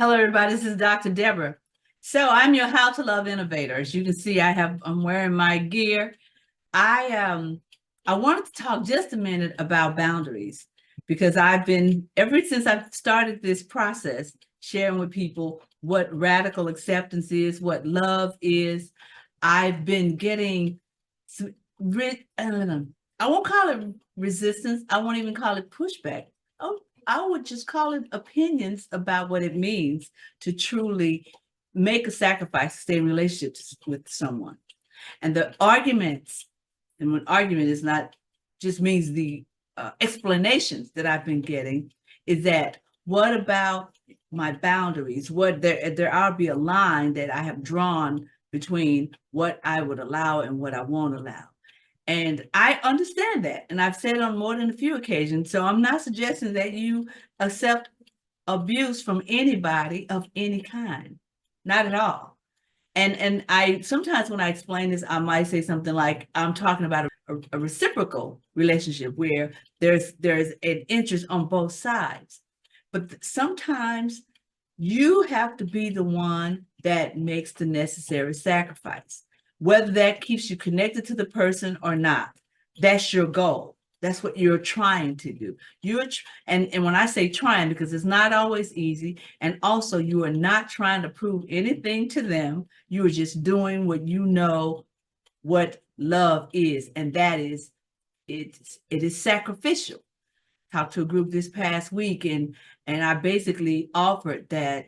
Hello, everybody. This is Dr. Deborah. So I'm your How to Love Innovator. As you can see, I'm wearing my gear. I wanted to talk just a minute about boundaries because I've been ever since I've started this process sharing with people what radical acceptance is, what love is. I've been getting I won't call it resistance. I won't even call it pushback. Oh, I would just call it opinions about what it means to truly make a sacrifice to stay in relationships with someone. And the arguments, and when argument is not just means the explanations that I've been getting, is that what about my boundaries? What there'll be a line that I have drawn between what I would allow and what I won't allow. And I understand that. And I've said on more than a few occasions. So I'm not suggesting that you accept abuse from anybody of any kind. Not at all. And I sometimes when I explain this, I might say something like I'm talking about a reciprocal relationship where there's an interest on both sides. But sometimes you have to be the one that makes the necessary sacrifice, whether that keeps you connected to the person or not. That's your goal. That's what you're trying to do. And when I say trying, because it's not always easy, and also you are not trying to prove anything to them. You are just doing what you know what love is, and that is it is sacrificial. Talked to a group this past week, and I basically offered that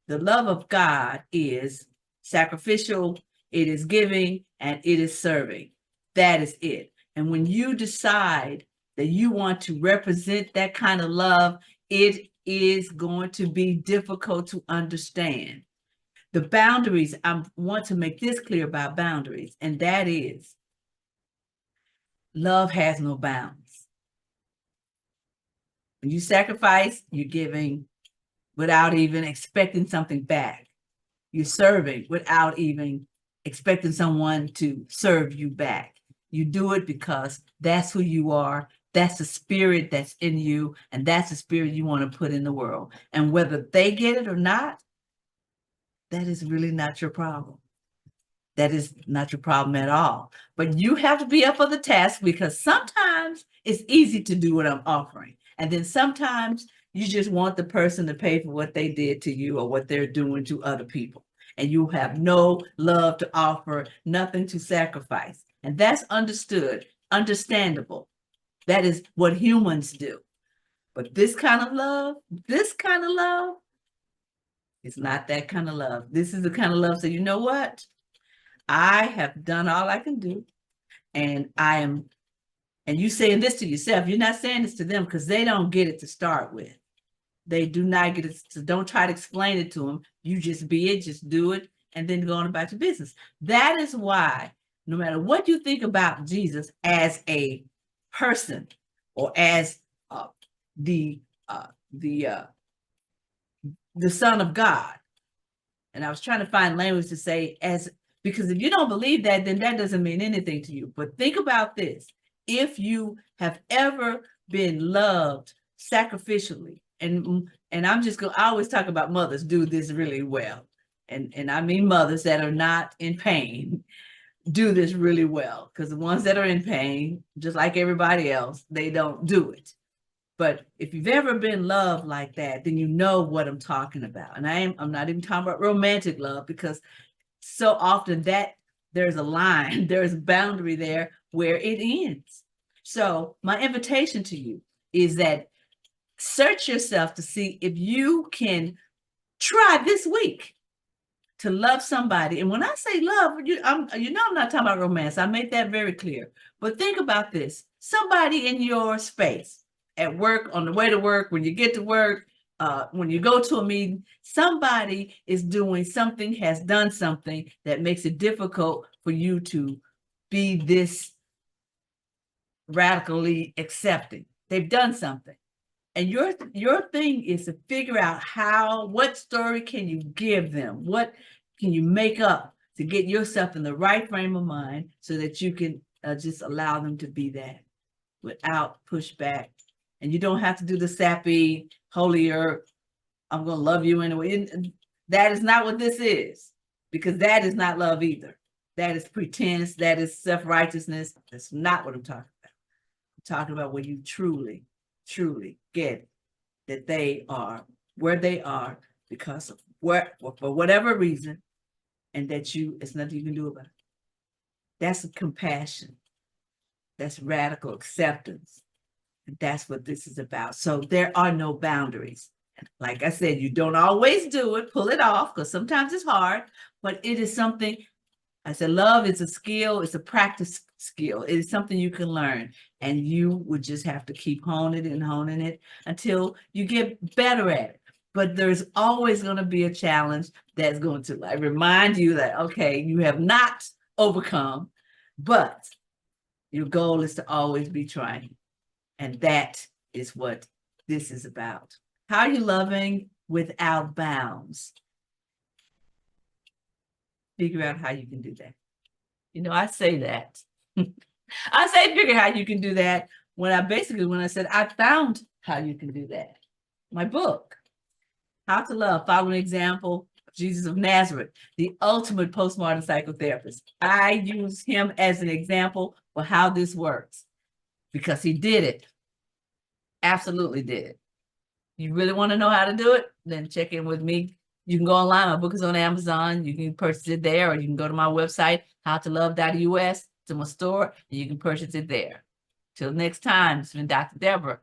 the love of God is sacrificial, it is giving, and it is serving. That is it. And when you decide that you want to represent that kind of love, it is going to be difficult to understand. The boundaries, I want to make this clear about boundaries, and that is love has no bounds. When you sacrifice, you're giving without even expecting something back. You're serving without even expecting someone to serve you back. You do it because that's who you are. That's the spirit that's in you, and that's the spirit you want to put in the world. And whether they get it or not, that is really not your problem. That is not your problem at all. But you have to be up for the task, because sometimes it's easy to do what I'm offering. And then sometimes you just want the person to pay for what they did to you or what they're doing to other people. And you have no love to offer, nothing to sacrifice. And that's understood, understandable. That is what humans do. But this kind of love is not that kind of love. This is the kind of love. So you know what? I have done all I can do. And you saying this to yourself, you're not saying this to them because they don't get it to start with. They do not get it. So don't try to explain it to them. You just be it, just do it, and then go on about your business. That is why, no matter what you think about Jesus as a person or as the Son of God, and I was trying to find language to say as, because if you don't believe that, then that doesn't mean anything to you. But think about this. If you have ever been loved sacrificially, and I'm just going, I always talk about mothers do this really well. And I mean mothers that are not in pain do this really well, because the ones that are in pain, just like everybody else, they don't do it. But if you've ever been loved like that, then you know what I'm talking about. And I'm not even talking about romantic love, because so often that there's a line, there's a boundary there where it ends. So my invitation to you is that search yourself to see if you can try this week to love somebody. And when I say love, I'm not talking about romance. I made that very clear. But think about this. Somebody in your space, at work, on the way to work, when you get to work, when you go to a meeting, somebody is doing something, has done something that makes it difficult for you to be this radically accepting. They've done something. And your thing is to figure out what story can you give them? What can you make up to get yourself in the right frame of mind so that you can just allow them to be that without pushback. And you don't have to do the sappy, holier I'm going to love you anyway. That is not what this is, because that is not love either. That is pretense. That is self-righteousness. That's not what I'm talking about. I'm talking about when you truly, truly get that they are where they are because of for whatever reason, and that it's nothing you can do about it. That's compassion. That's radical acceptance. And that's what this is about. So there are no boundaries. Like I said, you don't always do it, pull it off, because sometimes it's hard, but it is something. I said, love is a skill, it's a practice skill. It is something you can learn, and you would just have to keep honing it until you get better at it. But there's always going to be a challenge that's going to remind you that, okay, you have not overcome, but your goal is to always be trying. And that is what this is about. How are you loving without bounds? Figure out how you can do that. I say that. I say figure how you can do that when I said I found how you can do that. My book, How to Love, Follow an Example of Jesus of Nazareth, the ultimate postmodern psychotherapist. I use him as an example for how this works because he did it. Absolutely did it. You really want to know how to do it? Then check in with me. You can go online. My book is on Amazon. You can purchase it there, or you can go to my website, howtolove.us, to my store, and you can purchase it there. Till next time, it's been Dr. Deborah.